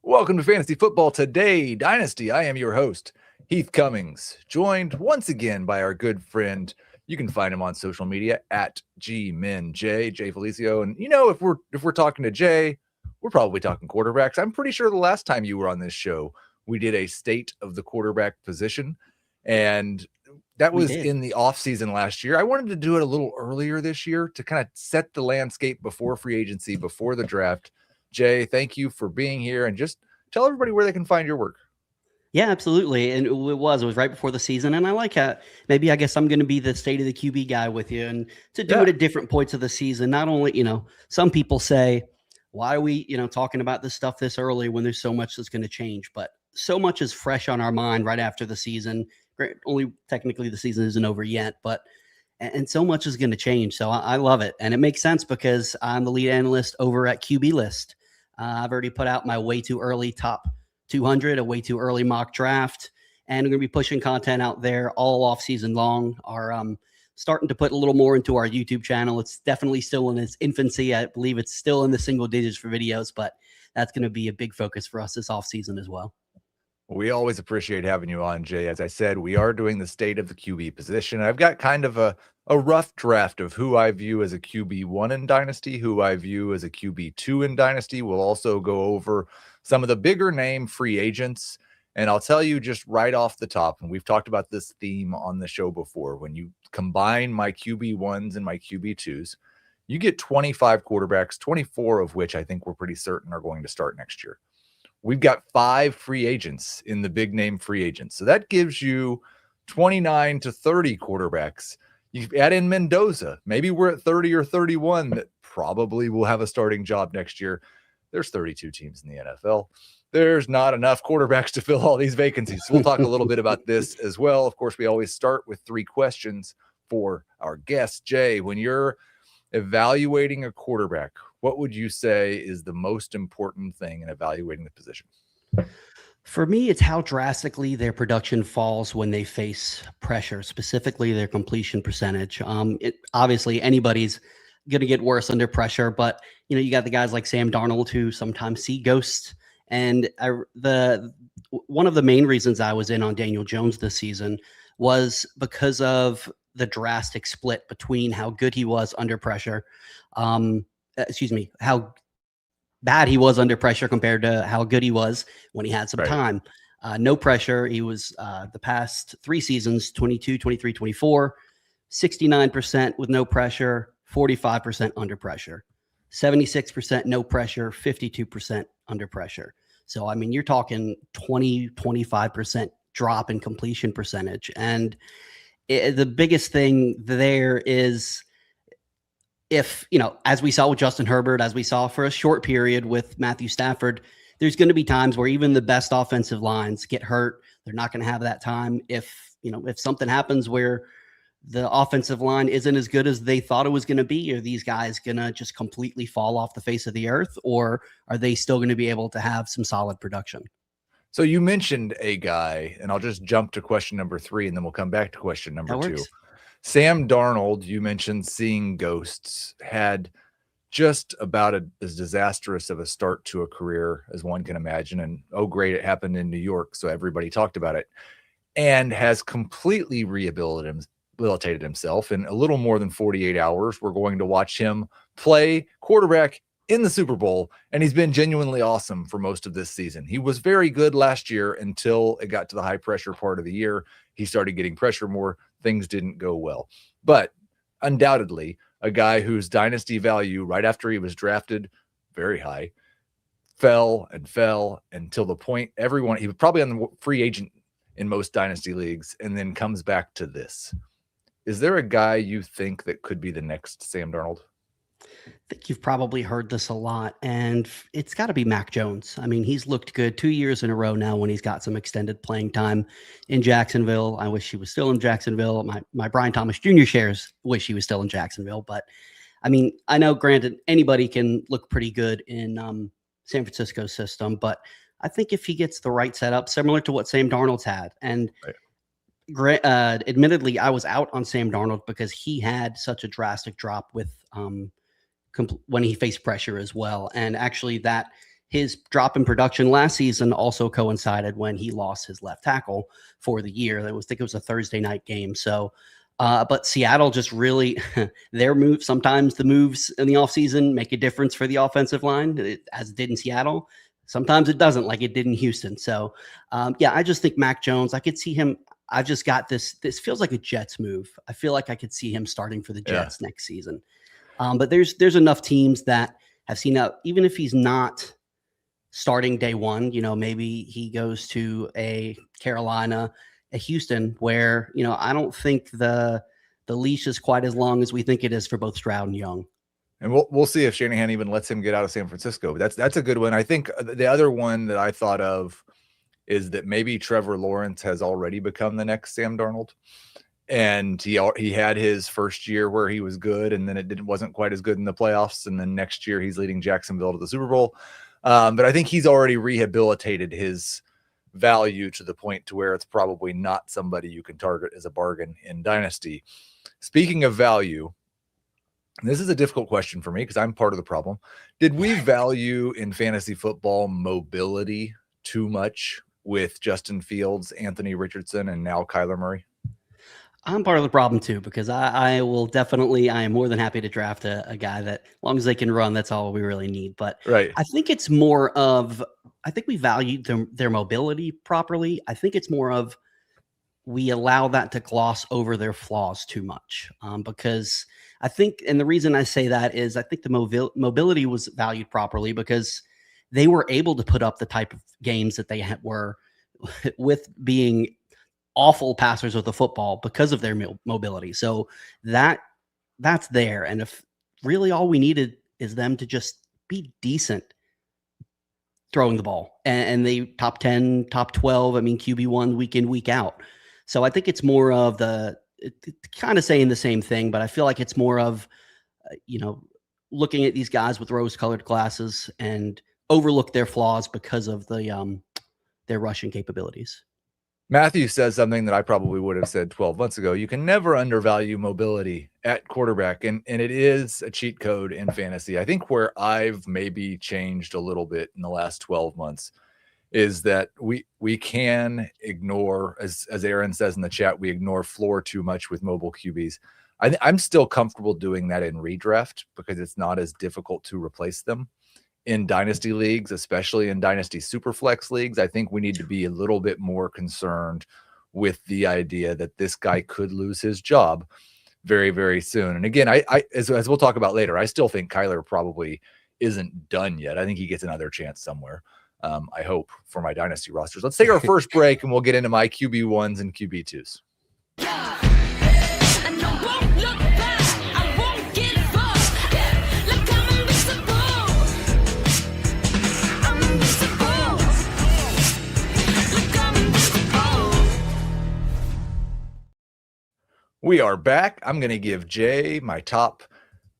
Welcome to Fantasy Football Today Dynasty. I am your host, Heath Cummings, joined once again by our good friend. You can find him on social media at GMinJ, Jay Felicio. And you know, if we're talking to Jay, we're probably talking quarterbacks. I'm pretty sure the last time you were on this show, we did a state of the quarterback position, and that was in the offseason last year. I wanted to do it a little earlier this year to kind of set the landscape before free agency, before the draft. Jay, thank you for being here, and just tell everybody where they can find your work. Yeah, absolutely. And it was right before the season. And I like how maybe I guess I'm going to be the state of the QB guy with you and to do it at different points of the season. Not only, some people say, why are we, talking about this stuff this early when there's so much that's going to change? But so much is fresh on our mind right after the season. Only technically the season isn't over yet, and so much is going to change. So I love it. And it makes sense because I'm the lead analyst over at QB List. I've already put out my way too early top 200, a way too early mock draft, and we're going to be pushing content out there all off season long. Our starting to put a little more into our YouTube channel. It's definitely still in its infancy. I believe it's still in the single digits for videos, but that's going to be a big focus for us this off season as well. We always appreciate having you on, Jay. As I said, we are doing the state of the QB position. I've got kind of a rough draft of who I view as a QB1 in Dynasty, who I view as a QB2 in Dynasty. We'll also go over some of the bigger name free agents. And I'll tell you just right off the top, and we've talked about this theme on the show before, when you combine my QB1s and my QB2s, you get 25 quarterbacks, 24 of which I think we're pretty certain are going to start next year. We've got 5 free agents in the big name free agents. So that gives you 29 to 30 quarterbacks. You add in Mendoza. Maybe we're at 30 or 31 that probably will have a starting job next year. There's 32 teams in the NFL. There's not enough quarterbacks to fill all these vacancies. So we'll talk a little bit about this as well. Of course, we always start with 3 questions for our guest. Jay, when you're evaluating a quarterback, what would you say is the most important thing in evaluating the position? For me, it's how drastically their production falls when they face pressure, specifically their completion percentage. Obviously, anybody's going to get worse under pressure, but you got the guys like Sam Darnold who sometimes see ghosts. And one of the main reasons I was in on Daniel Jones this season was because of the drastic split between how good he was under pressure. How bad he was under pressure compared to how good he was when he had some time. No pressure. He was the past 3 seasons, 22, 23, 24, 69% with no pressure, 45% under pressure, 76% no pressure, 52% under pressure. So, I mean, you're talking 20, 25% drop in completion percentage. And the biggest thing there is, if, as we saw with Justin Herbert, as we saw for a short period with Matthew Stafford, there's going to be times where even the best offensive lines get hurt. They're not going to have that time. If something happens where the offensive line isn't as good as they thought it was going to be, are these guys going to just completely fall off the face of the earth, or are they still going to be able to have some solid production? So you mentioned a guy, and I'll just jump to question number 3, and then we'll come back to question number 2. Sam Darnold, you mentioned seeing ghosts, had just about as disastrous of a start to a career as one can imagine. And oh, great, it happened in New York, so everybody talked about it, and has completely rehabilitated himself. In a little more than 48 hours, we're going to watch him play quarterback in the Super Bowl, and he's been genuinely awesome for most of this season. He was very good last year until it got to the high pressure part of the year. He started getting pressure more. Things didn't go well. But undoubtedly, a guy whose dynasty value right after he was drafted, very high, fell until the point he was probably on the free agent in most dynasty leagues, and then comes back to this. Is there a guy you think that could be the next Sam Darnold? I think you've probably heard this a lot, and it's got to be Mac Jones. I mean, he's looked good 2 years in a row now when he's got some extended playing time in Jacksonville. I wish he was still in Jacksonville. My Brian Thomas Jr. shares wish he was still in Jacksonville. But, I mean, I know, granted, anybody can look pretty good in San Francisco's system, but I think if he gets the right setup, similar to what Sam Darnold's had, and admittedly, I was out on Sam Darnold because he had such a drastic drop with when he faced pressure as well. And actually that his drop in production last season also coincided when he lost his left tackle for the year. I think it was a Thursday night game. So, but Seattle just really their move. Sometimes the moves in the offseason make a difference for the offensive line, as it did in Seattle. Sometimes it doesn't, like it did in Houston. So, yeah, I just think Mac Jones, I could see him. I've just got this. This feels like a Jets move. I feel like I could see him starting for the Jets next season. But there's enough teams that have seen out, even if he's not starting day one, maybe he goes to a Carolina, a Houston, where, I don't think the leash is quite as long as we think it is for both Stroud and Young. And we'll see if Shanahan even lets him get out of San Francisco. That's a good one. I think the other one that I thought of is that maybe Trevor Lawrence has already become the next Sam Darnold. And he had his first year where he was good, and then it wasn't quite as good in the playoffs. And then next year he's leading Jacksonville to the Super Bowl. But I think he's already rehabilitated his value to the point to where it's probably not somebody you can target as a bargain in Dynasty. Speaking of value, this is a difficult question for me because I'm part of the problem. Did we value in fantasy football mobility too much with Justin Fields, Anthony Richardson, and now Kyler Murray? I'm part of the problem too, because I am more than happy to draft a guy that, as long as they can run, that's all we really need. But right. I think it's more of, I think we value their mobility properly. I think it's more of, we allow that to gloss over their flaws too much, because I think, and the reason I say that is I think the mobility was valued properly because they were able to put up the type of games that they were with being awful passers of the football because of their mobility. So that's there. And if really all we needed is them to just be decent throwing the ball, and they top 10, top 12, QB1 week in, week out. So I think it's more of kind of saying the same thing, but I feel like it's more of, looking at these guys with rose-colored glasses and overlook their flaws because of their rushing capabilities. Matthew says something that I probably would have said 12 months ago. You can never undervalue mobility at quarterback, and it is a cheat code in fantasy. I think where I've maybe changed a little bit in the last 12 months is that we can ignore, as Aaron says in the chat, we ignore floor too much with mobile QBs. I'm still comfortable doing that in redraft because it's not as difficult to replace them. In dynasty leagues, especially in dynasty superflex leagues, I think we need to be a little bit more concerned with the idea that this guy could lose his job very, very soon. And again, as we'll talk about later, I still think Kyler probably isn't done yet. I think he gets another chance somewhere. I hope, for my dynasty rosters. Let's take our first break and we'll get into my QB1s and QB2s. We are back. I'm going to give Jay my top.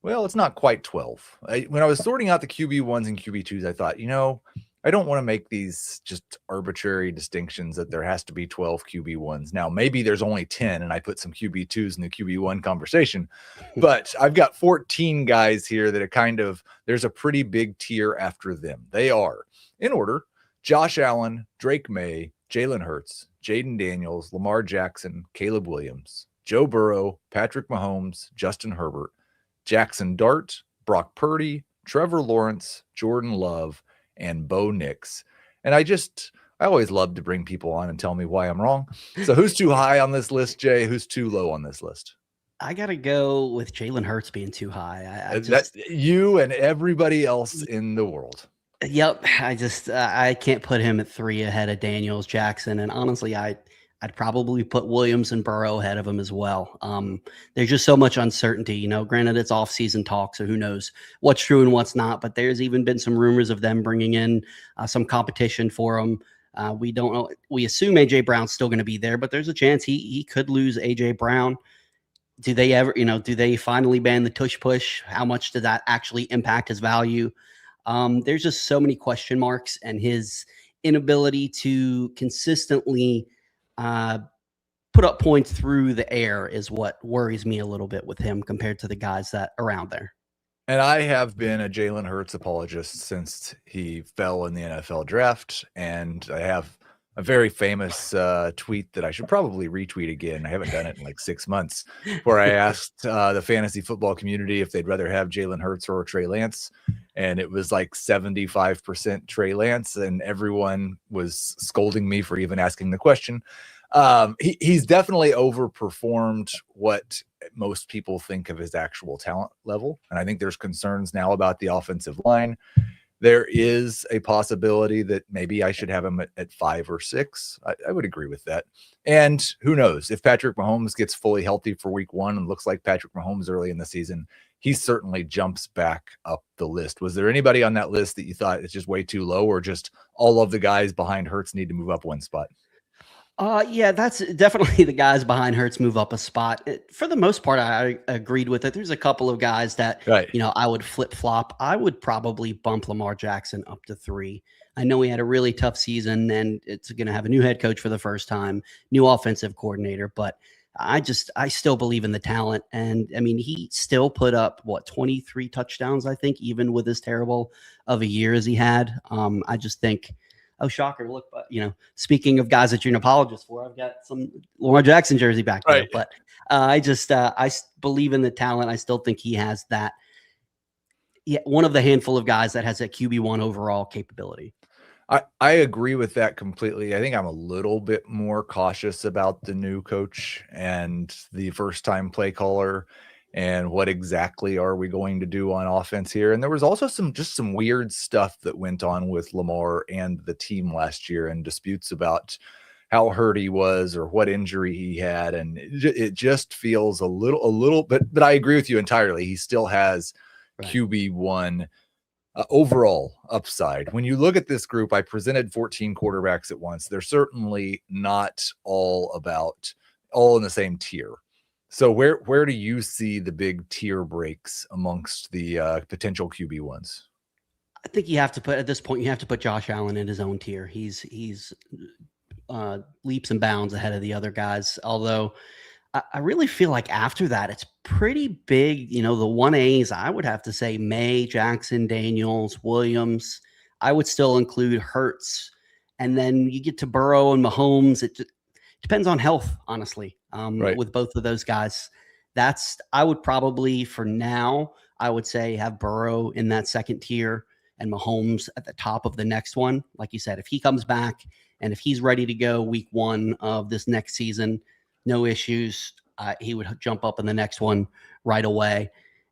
Well, it's not quite 12. When I was sorting out the QB1s and QB2s, I thought, I don't want to make these just arbitrary distinctions that there has to be 12 QB1s. Now, maybe there's only 10 and I put some QB2s in the QB1 conversation, but I've got 14 guys here that are there's a pretty big tier after them. They are, in order, Josh Allen, Drake May, Jalen Hurts, Jaden Daniels, Lamar Jackson, Caleb Williams, Joe Burrow, Patrick Mahomes, Justin Herbert, Jackson Dart, Brock Purdy, Trevor Lawrence, Jordan Love, and Bo Nix. And I always love to bring people on and tell me why I'm wrong. So who's too high on this list, Jay? Who's too low on this list? I got to go with Jalen Hurts being too high. You and everybody else in the world. Yep. I can't put him at 3 ahead of Daniels, Jackson. And honestly, I'd probably put Williams and Burrow ahead of him as well. There's just so much uncertainty, granted it's off-season talk, so who knows what's true and what's not, but there's even been some rumors of them bringing in some competition for him. We don't know. We assume A.J. Brown's still going to be there, but there's a chance he could lose A.J. Brown. Do they finally ban the tush push? How much does that actually impact his value? There's just so many question marks, and his inability to consistently put up points through the air is what worries me a little bit with him compared to the guys that are around there. And I have been a Jalen Hurts apologist since he fell in the NFL draft. And I have a very famous tweet that I should probably retweet again. I haven't done it in like 6 months, where I asked the fantasy football community if they'd rather have Jalen Hurts or Trey Lance. And it was like 75% Trey Lance, and everyone was scolding me for even asking the question. He's definitely overperformed what most people think of his actual talent level. And I think there's concerns now about the offensive line. There is a possibility that maybe I should have him at 5 or 6. I would agree with that. And who knows, if Patrick Mahomes gets fully healthy for week 1 and looks like Patrick Mahomes early in the season, he certainly jumps back up the list. Was there anybody on that list that you thought it's just way too low, or just all of the guys behind Hurts need to move up one spot? Yeah, that's definitely the guys behind Hurts move up a spot. For the most part, I agreed with it. There's a couple of guys that, Right. I would flip flop. I would probably bump Lamar Jackson up to 3. I know he had a really tough season, and it's going to have a new head coach for the first time, new offensive coordinator, but I still believe in the talent. And I mean, he still put up 23 touchdowns, I think, even with as terrible of a year as he had. I just think, oh, shocker. Look, speaking of guys that you're an apologist for, I've got some Lamar Jackson jersey back there. Right. But I believe in the talent. I still think he has that. Yeah, one of the handful of guys that has a QB1 overall capability. I agree with that completely. I think I'm a little bit more cautious about the new coach and the first-time play caller and what exactly are we going to do on offense here. And there was also some weird stuff that went on with Lamar and the team last year, and disputes about how hurt he was or what injury he had. And it just feels a little bit, but I agree with you entirely. He still has QB1 overall upside. When you look at this group, I presented 14 quarterbacks at once. They're certainly not all in the same tier. So where do you see the big tier breaks amongst the potential QB1s? I think you have to put Josh Allen in his own tier. He's leaps and bounds ahead of the other guys. Although I really feel like after that, it's pretty big. The 1As, I would have to say May, Jackson, Daniels, Williams. I would still include Hurts. And then you get to Burrow and Mahomes. It depends on health, honestly, with both of those guys. I would probably, for now, I would say have Burrow in that second tier and Mahomes at the top of the next one. Like you said, if he comes back and if he's ready to go week 1 of this next season, no issues. He would jump up in the next one right away.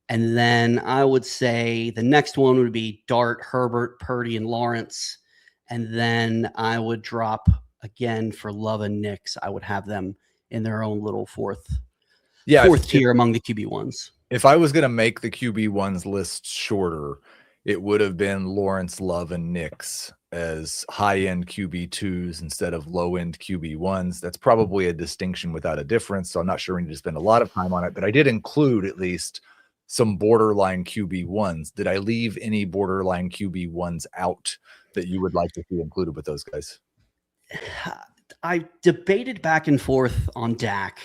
And then I would say the next one would be Dart, Herbert, Purdy, and Lawrence. And then I would drop again for Love and Nix. I would have them in their own little fourth tier among the QB1s. If I was going to make the QB1s list shorter, it would have been Lawrence, Love, and Nix as high-end QB2s instead of low-end QB1s. That's probably a distinction without a difference, so I'm not sure we need to spend a lot of time on it, but I did include at least some borderline QB1s. Did I leave any borderline QB1s out that you would like to see included with those guys? I debated back and forth on Dak,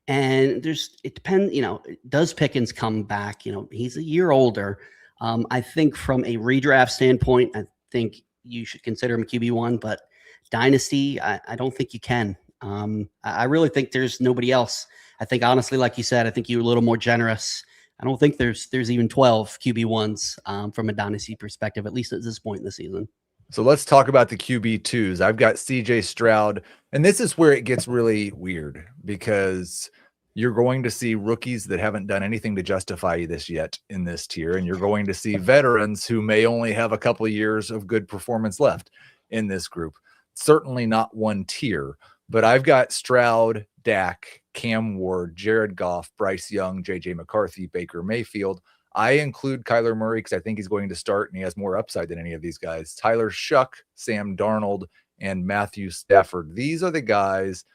and it depends, does Pickens come back? He's a year older. I think from a redraft standpoint, I think you should consider him QB1, but Dynasty, I don't think you can. I really think there's nobody else. I think, honestly, like you said, I think you're a little more generous. I don't think there's even 12 QB1s from a Dynasty perspective, at least at this point in the season. So let's talk about the QB2s. I've got CJ Stroud, and this is where it gets really weird because you're going to see rookies that haven't done anything to justify this yet in this tier, and you're going to see veterans who may only have a couple of years of good performance left in this group. Certainly not one tier, but I've got Stroud, Dak, Cam Ward, Jared Goff, Bryce Young, JJ McCarthy, Baker Mayfield. I include Kyler Murray because I think he's going to start and he has more upside than any of these guys. Tyler Shuck, Sam Darnold, and Matthew Stafford. These are the guys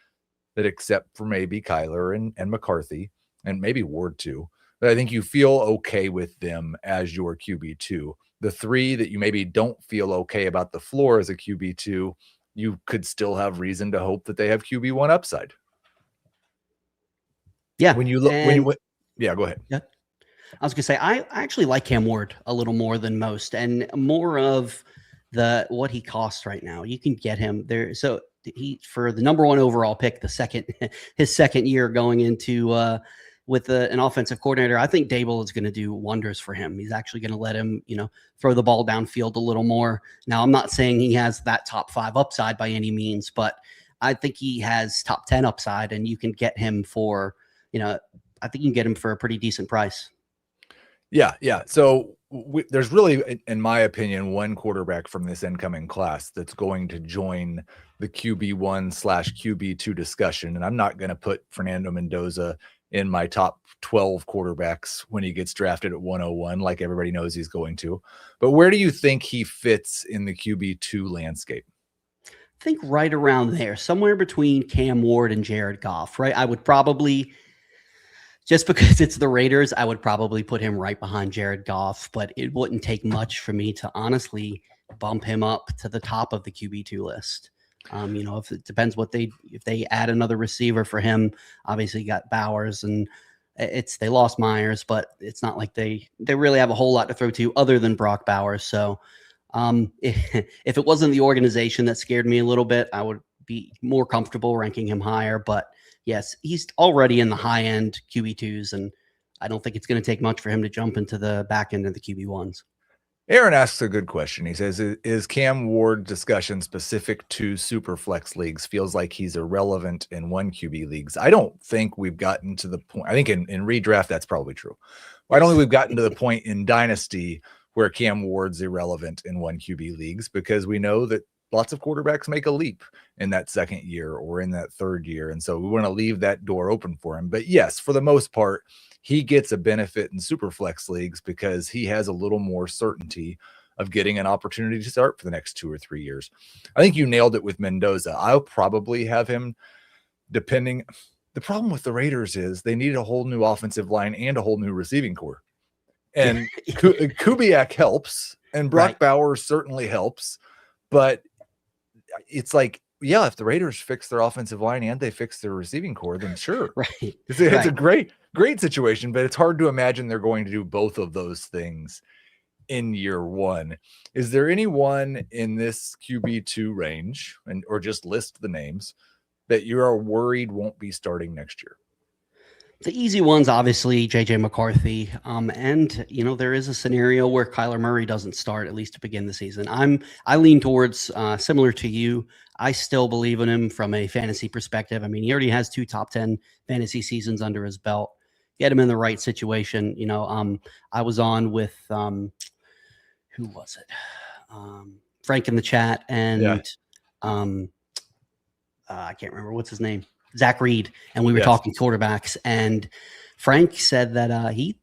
that, except for maybe Kyler and McCarthy, and maybe Ward too, but I think you feel okay with them as your QB2. The 3 that you maybe don't feel okay about the floor as a QB2, you could still have reason to hope that they have QB1 upside. Yeah. When you look, yeah, go ahead. Yeah. I was going to say, I actually like Cam Ward a little more than most, and more of what he costs right now. You can get him there. So he, for the number 1 overall pick, his second year going into with an offensive coordinator, I think Dable is going to do wonders for him. He's actually going to let him, throw the ball downfield a little more. Now, I'm not saying he has that top 5 upside by any means, but I think he has top 10 upside, and you can get him for, I think you can get him for a pretty decent price. Yeah. So there's really, in my opinion, one quarterback from this incoming class that's going to join the QB1/QB2 discussion. And I'm not going to put Fernando Mendoza in my top 12 quarterbacks when he gets drafted at 101, like everybody knows he's going to. But where do you think he fits in the QB2 landscape? I think right around there, somewhere between Cam Ward and Jared Goff, right? I would probably, just because it's the Raiders, I would probably put him right behind Jared Goff, but it wouldn't take much for me to honestly bump him up to the top of the QB2 list. If it depends if they add another receiver for him. Obviously you got Bowers, and they lost Myers, but it's not like they really have a whole lot to throw to other than Brock Bowers. So if it wasn't the organization that scared me a little bit, I would be more comfortable ranking him higher. But yes, he's already in the high end QB2s, and I don't think it's going to take much for him to jump into the back end of the QB1s. Aaron asks a good question. He says, is Cam Ward discussion specific to super flex leagues? Feels like he's irrelevant in 1 QB leagues. I don't think we've gotten to the point. I think in redraft, that's probably true. I don't think we've gotten to the point in Dynasty where Cam Ward's irrelevant in 1 QB leagues, because we know that lots of quarterbacks make a leap in that second year or in that third year. And so we want to leave that door open for him. But yes, for the most part, he gets a benefit in super flex leagues because he has a little more certainty of getting an opportunity to start for the next 2 or 3 years. I think you nailed it with Mendoza. I'll probably have him depending. The problem with the Raiders is they need a whole new offensive line and a whole new receiving core. And Kubiak helps, and Brock Bowers certainly helps, but it's like, yeah, if the Raiders fix their offensive line and they fix their receiving core, then sure. Right. It's a great situation, but it's hard to imagine they're going to do both of those things in year 1. Is there anyone in this QB2 range, or just list the names, that you are worried won't be starting next year? The easy one's obviously JJ McCarthy. And there is a scenario where Kyler Murray doesn't start, at least to begin the season. I lean towards similar to you. I still believe in him from a fantasy perspective. I mean, he already has 2 top 10 fantasy seasons under his belt. Get him in the right situation. I was on with who was it? Frank in the chat, and I can't remember what's his name. Zach Reed, and we were talking quarterbacks, and Frank said that he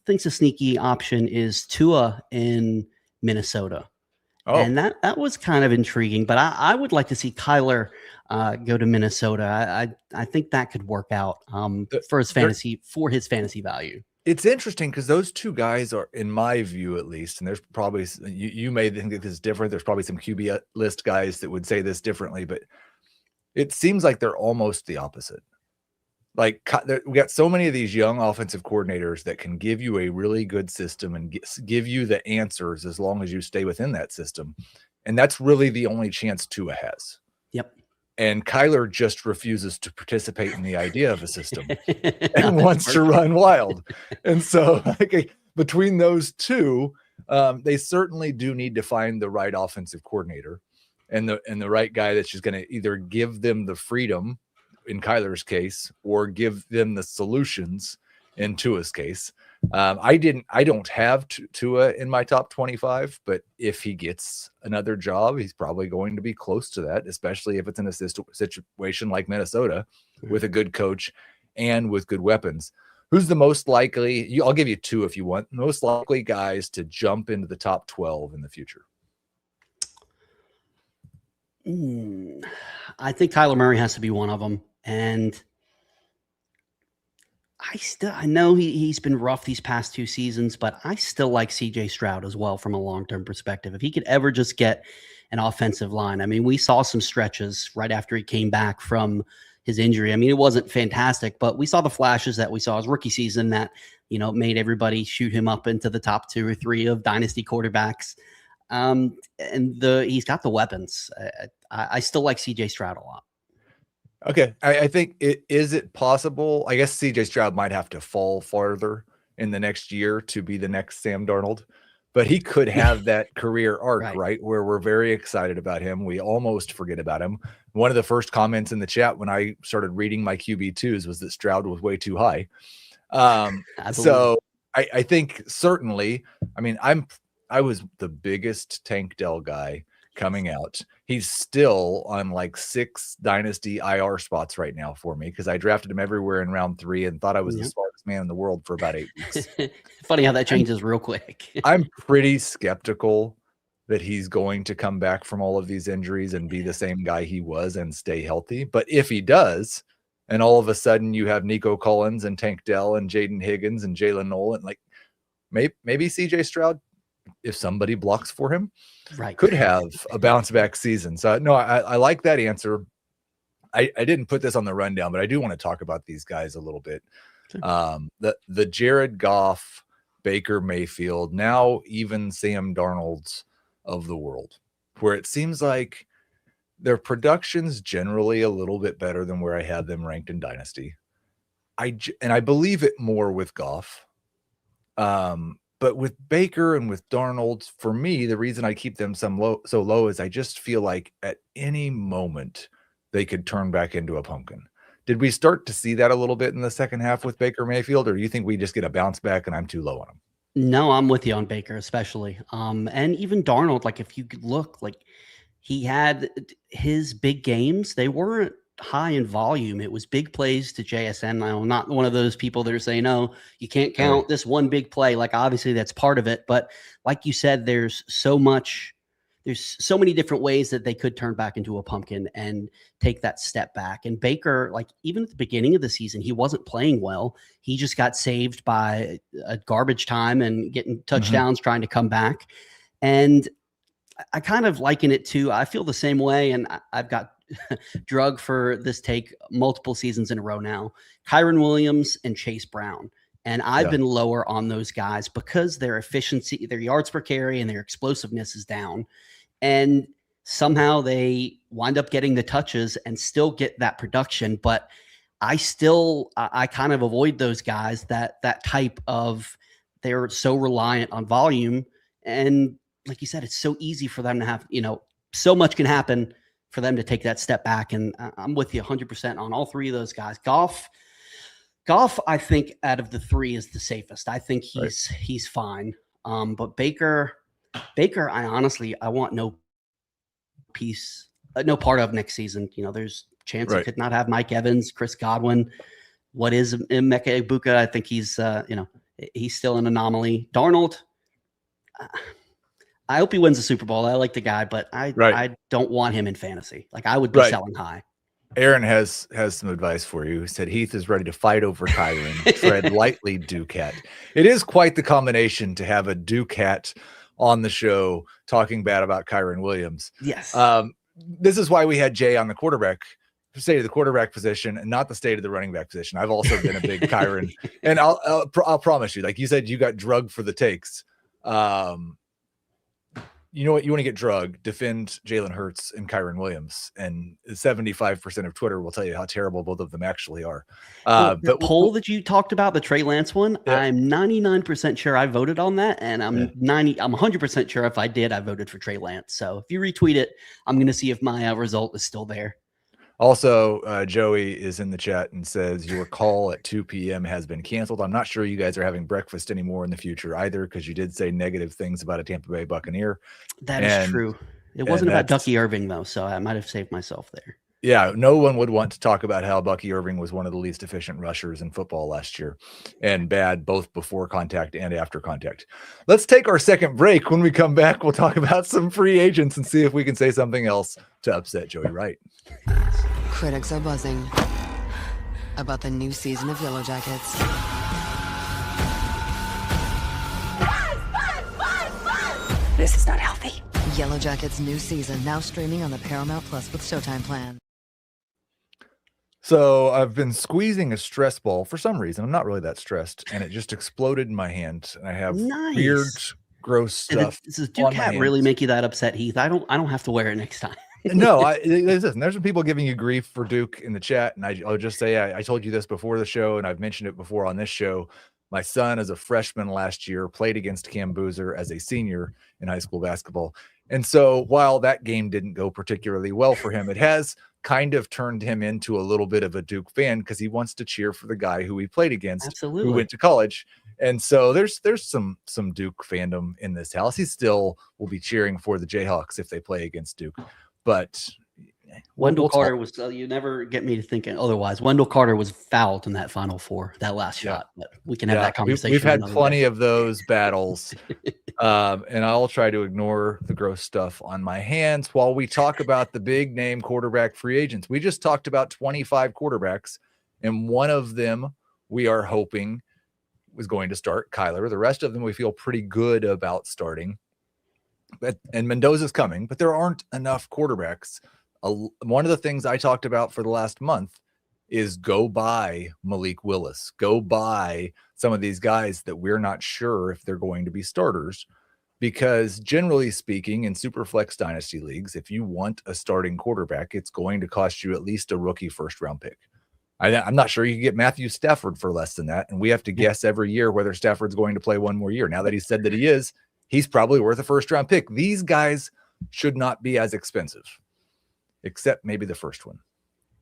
thinks a sneaky option is Tua in Minnesota. Oh. And that was kind of intriguing, but I would like to see Kyler go to Minnesota. I think that could work out for his fantasy value. It's interesting because those two guys are, in my view at least, and there's probably, you may think that this is different. There's probably some QB list guys that would say this differently, but it seems like they're almost the opposite. Like, we got so many of these young offensive coordinators that can give you a really good system and give you the answers as long as you stay within that system. And that's really the only chance Tua has. Yep. And Kyler just refuses to participate in the idea of a system and wants to run wild. And so between those two, they certainly do need to find the right offensive coordinator and the right guy that's just going to either give them the freedom in Kyler's case or give them the solutions in Tua's case. I don't have Tua in my top 25, but if he gets another job, he's probably going to be close to that, especially if it's in a situation like Minnesota with a good coach and with good weapons. Who's the most likely? I'll give you 2 if you want. Most likely guys to jump into the top 12 in the future. I think Kyler Murray has to be one of them. And I know he's been rough these past 2 seasons, but I still like CJ Stroud as well from a long-term perspective. If he could ever just get an offensive line. I mean, we saw some stretches right after he came back from his injury. I mean, it wasn't fantastic, but we saw the flashes that we saw his rookie season that made everybody shoot him up into the top 2 or 3 of dynasty quarterbacks. And he's got the weapons. I still like CJ Stroud a lot. Okay. I think is it possible? I guess CJ Stroud might have to fall farther in the next year to be the next Sam Darnold, but he could have that career arc, right? Where we're very excited about him. We almost forget about him. One of the first comments in the chat when I started reading my QB2s was that Stroud was way too high. So I think certainly, I mean, I was the biggest Tank Dell guy coming out. He's still on like 6 dynasty IR spots right now for me because I drafted him everywhere in round 3 and thought I was the smartest man in the world for about 8 weeks. Funny how that changes real quick. I'm pretty skeptical that he's going to come back from all of these injuries and be the same guy he was and stay healthy. But if he does, and all of a sudden you have Nico Collins and Tank Dell and Jaden Higgins and Jalen Nolan, like maybe CJ Stroud, if somebody blocks for him, could have a bounce back season. So no, I like that answer. I didn't put this on the rundown, but I do want to talk about these guys a little bit. Sure. The Jared Goff, Baker Mayfield, now even Sam Darnold's of the world, where it seems like their production's generally a little bit better than where I had them ranked in Dynasty. I believe it more with Goff. But with Baker and with Darnold, for me, the reason I keep them so low is I just feel like at any moment they could turn back into a pumpkin. Did we start to see that a little bit in the second half with Baker Mayfield, or do you think we just get a bounce back and I'm too low on him? No, I'm with you on Baker, especially. And even Darnold, like if you could look, like he had his big games, they weren't high in volume. It was big plays to JSN. I'm not one of those people that are saying, no, you can't count this one big play. Like obviously that's part of it. But like you said, there's so many different ways that they could turn back into a pumpkin and take that step back. And Baker, like even at the beginning of the season, he wasn't playing well. He just got saved by a garbage time and getting touchdowns, trying to come back. And I kind of liken it to, I feel the same way. And I've got drug for this take multiple seasons in a row now, Kyren Williams and Chase Brown. And I've been lower on those guys because their efficiency, their yards per carry and their explosiveness is down. And somehow they wind up getting the touches and still get that production. But I kind of avoid those guys that type of, they're so reliant on volume. And like you said, it's so easy for them to have, so much can happen for them to take that step back. And I'm with you 100% on all 3 of those guys. Goff, I think out of the 3 is the safest. I think he's fine. But Baker, I want no piece, no part of next season. There's a chance he could not have Mike Evans, Chris Godwin. What is Emeka Egbuka? I think he's, he's still an anomaly. Darnold, I hope he wins the Super Bowl. I like the guy, but I don't want him in fantasy. Like I would be selling high. Aaron has some advice for you. He said Heath is ready to fight over Kyren. Tread lightly, Ducat. It is quite the combination to have a Ducat on the show talking bad about Kyren Williams. Yes. This is why we had Jay on the state of the quarterback position and not the state of the running back position. I've also been a big Kyren, and I'll promise you, like you said, you got drugged for the takes. You know what? You want to get drugged, defend Jalen Hurts and Kyren Williams, and 75% of Twitter will tell you how terrible both of them actually are. The poll that you talked about, the Trey Lance one, I'm 99% sure I voted on that, and I'm 100% sure if I did, I voted for Trey Lance. So if you retweet it, I'm going to see if my result is still there. Also, Joey is in the chat and says your call at 2 p.m. has been canceled. I'm not sure you guys are having breakfast anymore in the future either, because you did say negative things about a Tampa Bay Buccaneer. That is true. It wasn't about Ducky Irving, though, so I might have saved myself there. Yeah, no one would want to talk about how Bucky Irving was one of the least efficient rushers in football last year and bad both before contact and after contact. Let's take our second break. When we come back, we'll talk about some free agents and see if we can say something else to upset Joey Wright. Critics are buzzing about the new season of Yellow Jackets. This is not healthy. Yellow Jackets' new season now streaming on the Paramount Plus with Showtime plan. So I've been squeezing a stress ball for some reason. I'm not really that stressed, and it just exploded in my hand. And I have weird, Nice. gross stuff Does the Duke on my hat really hands. make you that upset, Heath? I don't have to wear it next time. No, listen, there's some people giving you grief for Duke in the chat, and I'll just say I told you this before the show, and I've mentioned it before on this show. My son, as a freshman last year, played against Cam Boozer as a senior in high school basketball. And so while that game didn't go particularly well for him, it has kind of turned him into a little bit of a Duke fan because he wants to cheer for the guy who he played against, Absolutely. who went to college. And so there's some Duke fandom in this house. He still will be cheering for the Jayhawks if they play against Duke. But Wendell Carter was, you never get me to thinking otherwise. Wendell Carter was fouled in that Final Four, that last shot. But we can have that conversation. We've had plenty of those battles. And I'll try to ignore the gross stuff on my hands while we talk about the big name quarterback free agents. We just talked about 25 quarterbacks, and one of them we are hoping was going to start, Kyler. The rest of them we feel pretty good about starting. And Mendoza's coming, but there aren't enough quarterbacks. One of the things I talked about for the last month is go buy Malik Willis, go buy some of these guys that we're not sure if they're going to be starters, because generally speaking, in Superflex Dynasty leagues, if you want a starting quarterback, it's going to cost you at least a rookie first-round pick. I'm not sure you can get Matthew Stafford for less than that, and we have to guess every year whether Stafford's going to play one more year. Now that he said that he is, he's probably worth a first-round pick. These guys should not be as expensive, except maybe the first one.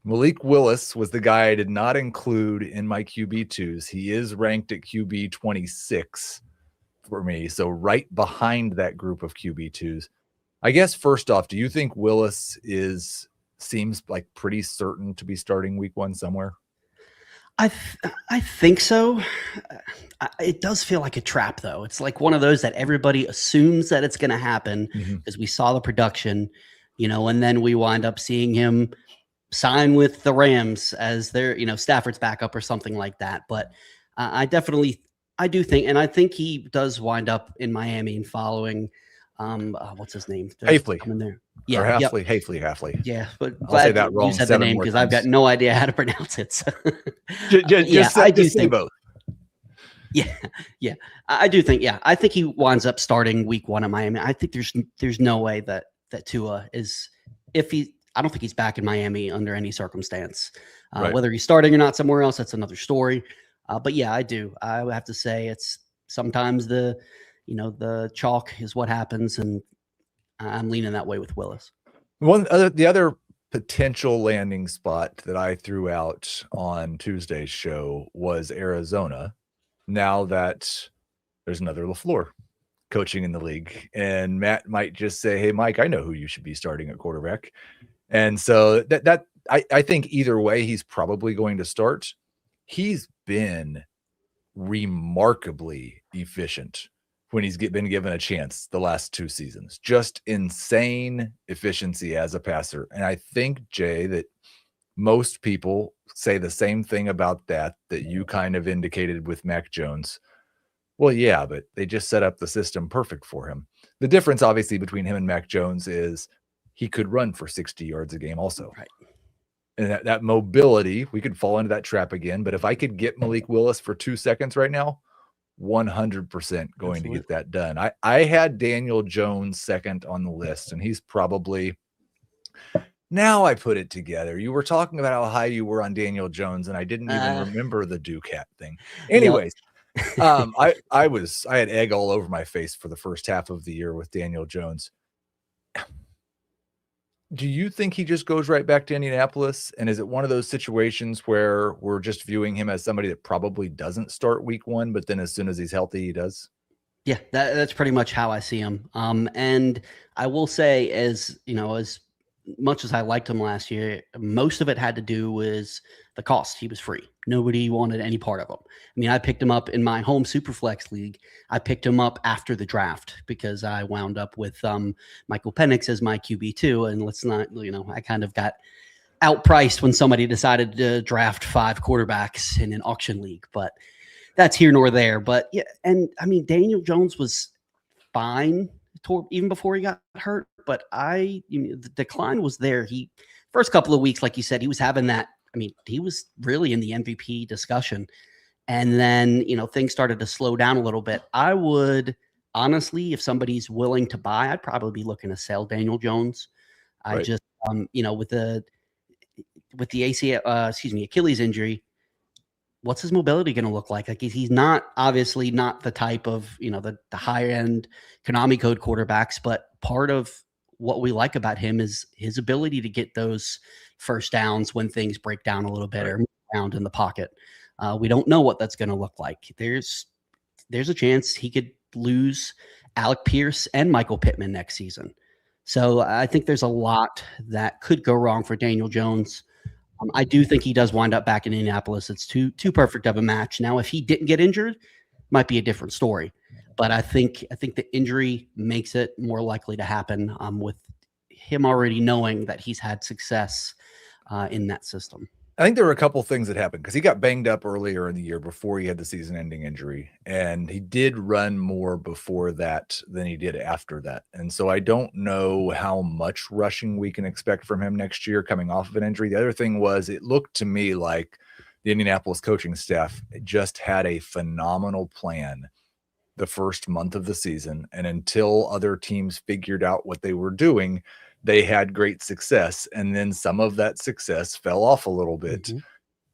Malik Willis was the guy I did not include in my QB2s. He is ranked at QB 26 for me, so right behind that group of QB2s. I guess first off, do you think Willis seems like pretty certain to be starting week 1 somewhere? I think so. It does feel like a trap, though. It's like one of those that everybody assumes that it's going to happen because we saw the production, and then we wind up seeing him sign with the Rams as their, Stafford's backup or something like that. But I do think, and I think he does wind up in Miami and following, what's his name? Hafley. Coming there. Yeah, or Hafley. Yeah, but I'll say that wrong. You said the name because I've got no idea how to pronounce it. So. I do think both. Yeah, I do think. Yeah, I think he winds up starting week 1 in Miami. I think there's no way that Tua is I don't think he's back in Miami under any circumstance. Right. Whether he's starting or not somewhere else, that's another story. But yeah, I do. I would have to say it's sometimes the chalk is what happens, and I'm leaning that way with Willis. The other potential landing spot that I threw out on Tuesday's show was Arizona. Now that there's another LaFleur coaching in the league, and Matt might just say, "Hey, Mike, I know who you should be starting at quarterback." And so I think either way, he's probably going to start. He's been remarkably efficient when he's been given a chance the last 2 seasons. Just insane efficiency as a passer. And I think, Jay, that most people say the same thing about that you kind of indicated with Mac Jones. Well, yeah, but they just set up the system perfect for him. The difference, obviously, between him and Mac Jones is he could run for 60 yards a game also. Right. And that mobility, we could fall into that trap again. But if I could get Malik Willis for 2 seconds right now, 100% going to get that done. I had Daniel Jones second on the list, and he's probably, now I put it together. You were talking about how high you were on Daniel Jones, and I didn't even remember the Duke hat thing. Anyways, I had egg all over my face for the first half of the year with Daniel Jones. Do you think he just goes right back to Indianapolis? And is it one of those situations where we're just viewing him as somebody that probably doesn't start week 1, but then as soon as he's healthy, he does? Yeah, that's pretty much how I see him. And I will say, as much as I liked him last year, most of it had to do with the cost. He was free. Nobody wanted any part of him. I mean, I picked him up in my home Superflex league. I picked him up after the draft because I wound up with Michael Penix as my QB2. And let's not, I kind of got outpriced when somebody decided to draft 5 quarterbacks in an auction league. But that's here nor there. But yeah, and I mean, Daniel Jones was fine even before he got hurt. But the decline was there. First couple of weeks, like you said, he was having that I mean, he was really in the MVP discussion. And then, things started to slow down a little bit. I would honestly, if somebody's willing to buy, I'd probably be looking to sell Daniel Jones. I Right. just, with the Achilles injury, what's his mobility going to look like? Like he's not obviously not the type of, the higher end Konami code quarterbacks, but part of what we like about him is his ability to get those first downs when things break down a little bit or move around in the pocket. We don't know what that's going to look like. There's a chance he could lose Alec Pierce and Michael Pittman next season. So I think there's a lot that could go wrong for Daniel Jones. I do think he does wind up back in Indianapolis. It's too perfect of a match. Now, if he didn't get injured, might be a different story. But I think the injury makes it more likely to happen with him already knowing that he's had success in that system. I think there were a couple things that happened because he got banged up earlier in the year before he had the season-ending injury, and he did run more before that than he did after that. And so I don't know how much rushing we can expect from him next year coming off of an injury. The other thing was it looked to me like the Indianapolis coaching staff just had a phenomenal plan the first month of the season, and until other teams figured out what they were doing, they had great success, and then some of that success fell off a little bit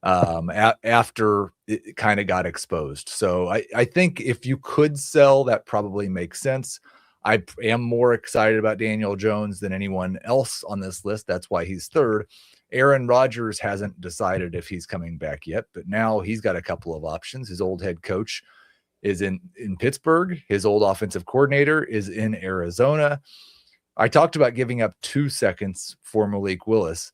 after it kind of got exposed. So I think if you could sell, that probably makes sense. I am more excited about Daniel Jones than anyone else on this list. That's why he's third. Aaron Rodgers hasn't decided if he's coming back yet, but now he's got a couple of options. His old head coach is in Pittsburgh. His old offensive coordinator is in Arizona. I talked about giving up 2 seconds for Malik Willis.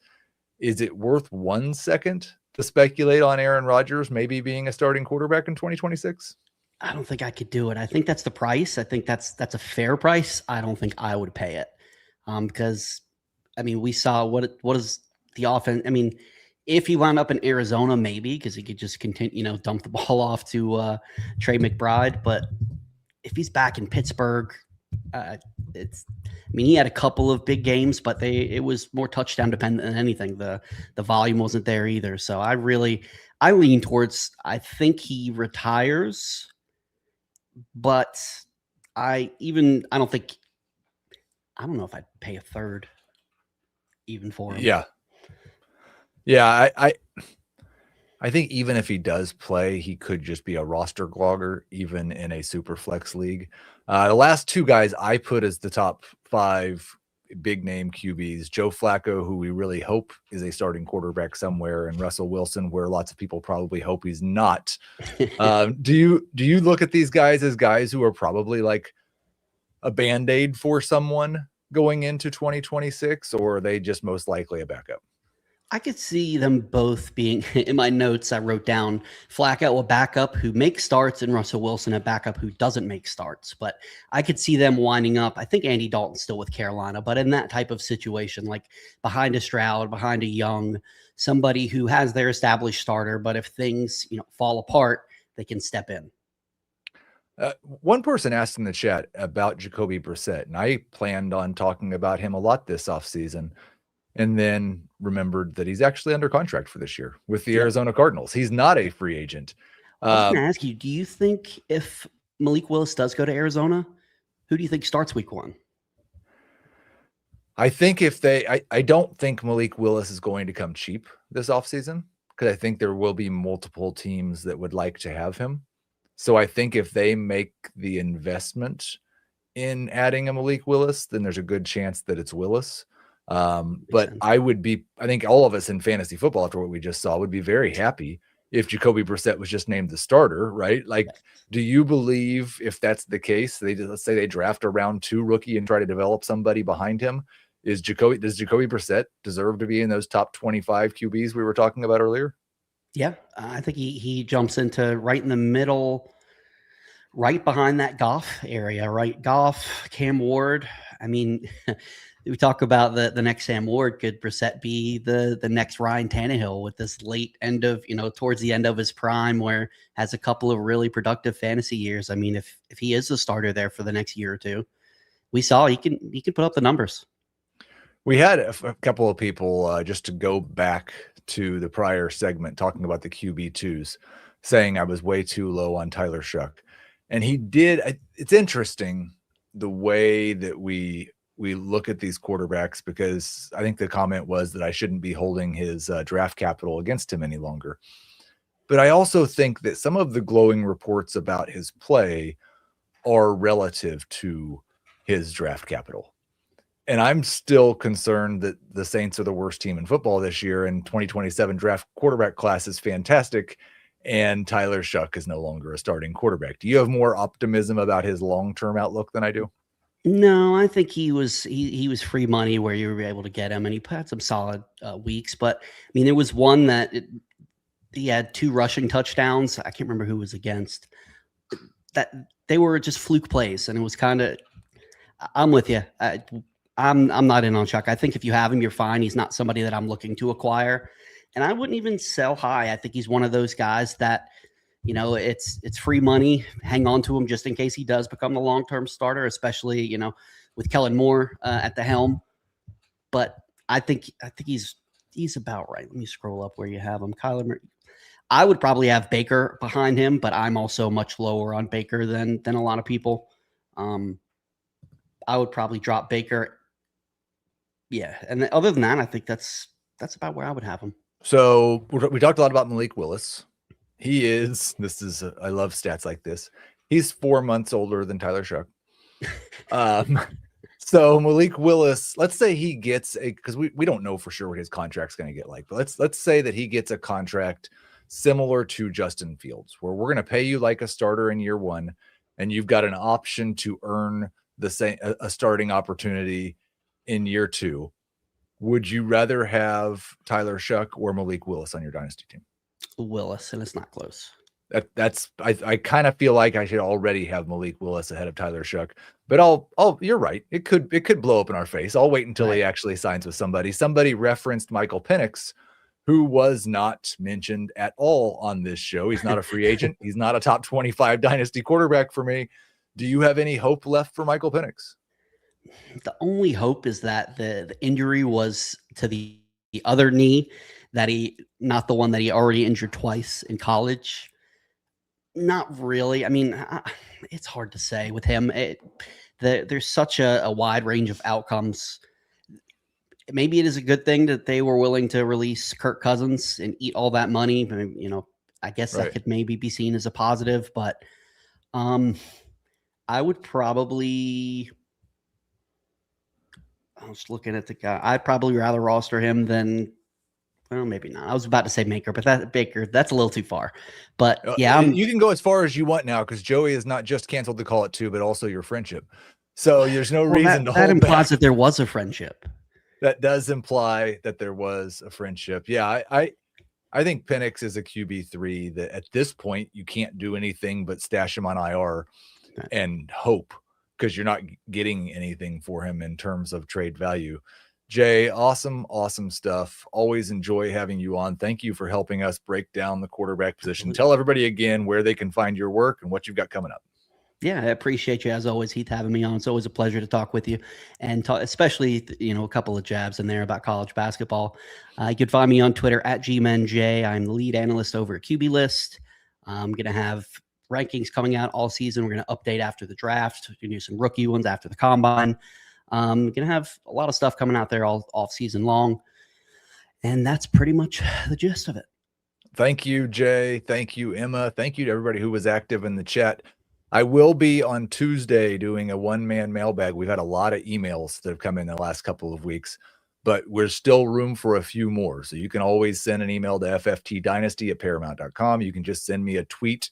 Is it worth 1 second to speculate on Aaron Rodgers maybe being a starting quarterback in 2026? I don't think I could do it. I think that's the price. I think that's a fair price. I don't think I would pay it because, I mean, we saw what is the offense. I mean, if he wound up in Arizona, maybe because he could just continue, dump the ball off to Trey McBride. But if he's back in Pittsburgh, he had a couple of big games, but it was more touchdown dependent than anything. The volume wasn't there either. So I lean towards, I think he retires, but I don't know if I'd pay a third even for him. Yeah. I think even if he does play, he could just be a roster clogger, even in a super flex league. The last two guys I put as the top 5 big name QBs, Joe Flacco, who we really hope is a starting quarterback somewhere, and Russell Wilson, where lots of people probably hope he's not. Do you look at these guys as guys who are probably like a Band-Aid for someone going into 2026, or are they just most likely a backup? I could see them both being, in my notes, I wrote down Flacco, a backup who makes starts, and Russell Wilson, a backup who doesn't make starts. But I could see them winding up. I think Andy Dalton's still with Carolina, but in that type of situation, like behind a Stroud, behind a Young, somebody who has their established starter, but if things fall apart, they can step in. One person asked in the chat about Jacoby Brissett, and I planned on talking about him a lot this offseason. And then remembered that he's actually under contract for this year with the Arizona Cardinals. He's not a free agent. I was going to ask you, do you think if Malik Willis does go to Arizona, who do you think starts week 1? I think I don't think Malik Willis is going to come cheap this offseason because I think there will be multiple teams that would like to have him. So I think if they make the investment in adding a Malik Willis, then there's a good chance that it's Willis. But I think all of us in fantasy football, after what we just saw, would be very happy if Jacoby Brissett was just named the starter, right? Like, do you believe if that's the case, let's say they draft a round 2 rookie and try to develop somebody behind him? Does Jacoby Brissett deserve to be in those top 25 QBs we were talking about earlier? Yeah, I think he jumps into right in the middle, right behind that Goff area, right? Goff, Cam Ward. I mean, we talk about the next Sam Ward. Could Brissett be the next Ryan Tannehill with this late end of, towards the end of his prime, where has a couple of really productive fantasy years? I mean, if he is the starter there for the next year or two, we saw he can put up the numbers. We had a couple of people just to go back to the prior segment talking about the QB2s, saying I was way too low on Tyler Shuck. And he did. It's interesting the way that we look at these quarterbacks, because I think the comment was that I shouldn't be holding his draft capital against him any longer. But I also think that some of the glowing reports about his play are relative to his draft capital. And I'm still concerned that the Saints are the worst team in football this year, and 2027 draft quarterback class is fantastic, and Tyler Shuck is no longer a starting quarterback. Do you have more optimism about his long-term outlook than I do? No, I think he was free money where you were able to get him, and he had some solid weeks. But I mean, there was one that he had 2 rushing touchdowns. I can't remember who it was against. That they were just fluke plays, and it was kind of. I'm with you. I'm not in on Chuck. I think if you have him, you're fine. He's not somebody that I'm looking to acquire, and I wouldn't even sell high. I think he's one of those guys that, it's free money. Hang on to him just in case he does become the long-term starter, especially, with Kellen Moore at the helm. But I think he's about right. Let me scroll up where you have him. Kyler Murray. I would probably have Baker behind him, but I'm also much lower on Baker than a lot of people. I would probably drop Baker. Yeah, and other than that, I think that's about where I would have him. So we talked a lot about Malik Willis. I love stats like this. He's 4 months older than Tyler Shuck. So Malik Willis, let's say he gets because we don't know for sure what his contract's going to get like, but let's say that he gets a contract similar to Justin Fields, where we're going to pay you like a starter in year 1, and you've got an option to earn a starting opportunity in year 2. Would you rather have Tyler Shuck or Malik Willis on your dynasty team? Willis, and it's not close. I kind of feel like I should already have Malik Willis ahead of Tyler Shuck, but you're right. It could blow up in our face. I'll wait until he actually signs with somebody. Somebody referenced Michael Penix, who was not mentioned at all on this show. He's not a free agent. He's not a top 25 dynasty quarterback for me. Do you have any hope left for Michael Penix? The only hope is that the injury was to the other knee, not the one that he already injured twice in college. Not really. I mean, it's hard to say with him. There's such a wide range of outcomes. Maybe it is a good thing that they were willing to release Kirk Cousins and eat all that money. I guess that could maybe be seen as a positive, but I would probably. I was looking at the guy. I'd probably rather roster him than. Well, maybe not. I was about to say Baker, but that's a little too far. But yeah, you can go as far as you want now, because Joey has not just canceled the call at 2, but also your friendship. So there's no reason to hold that implies back. that there was a friendship. That does imply that there was a friendship. Yeah, I think Penix is a QB3 that at this point you can't do anything but stash him on IR and hope, because you're not getting anything for him in terms of trade value. Jay, awesome stuff. Always enjoy having you on. Thank you for helping us break down the quarterback position. Tell everybody again where they can find your work and what you've got coming up. Yeah, I appreciate you as always, Heath, having me on. It's always a pleasure to talk with you, and especially a couple of jabs in there about college basketball. You can find me on Twitter at GMenJ. I'm the lead analyst over at QB List. I'm going to have rankings coming out all season. We're going to update after the draft. We're going to do some rookie ones after the combine. Going to have a lot of stuff coming out there all off season long. And that's pretty much the gist of it. Thank you, Jay. Thank you, Emma. Thank you to everybody who was active in the chat. I will be on Tuesday doing a one-man mailbag. We've had a lot of emails that have come in the last couple of weeks, but there's still room for a few more. So you can always send an email to fftdynasty@paramount.com. You can just send me a tweet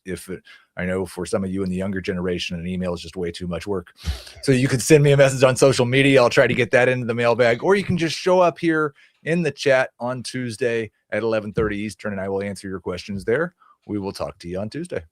I know for some of you in the younger generation, an email is just way too much work. So you can send me a message on social media. I'll try to get that into the mailbag, or you can just show up here in the chat on Tuesday at 11:30 Eastern, and I will answer your questions there. We will talk to you on Tuesday.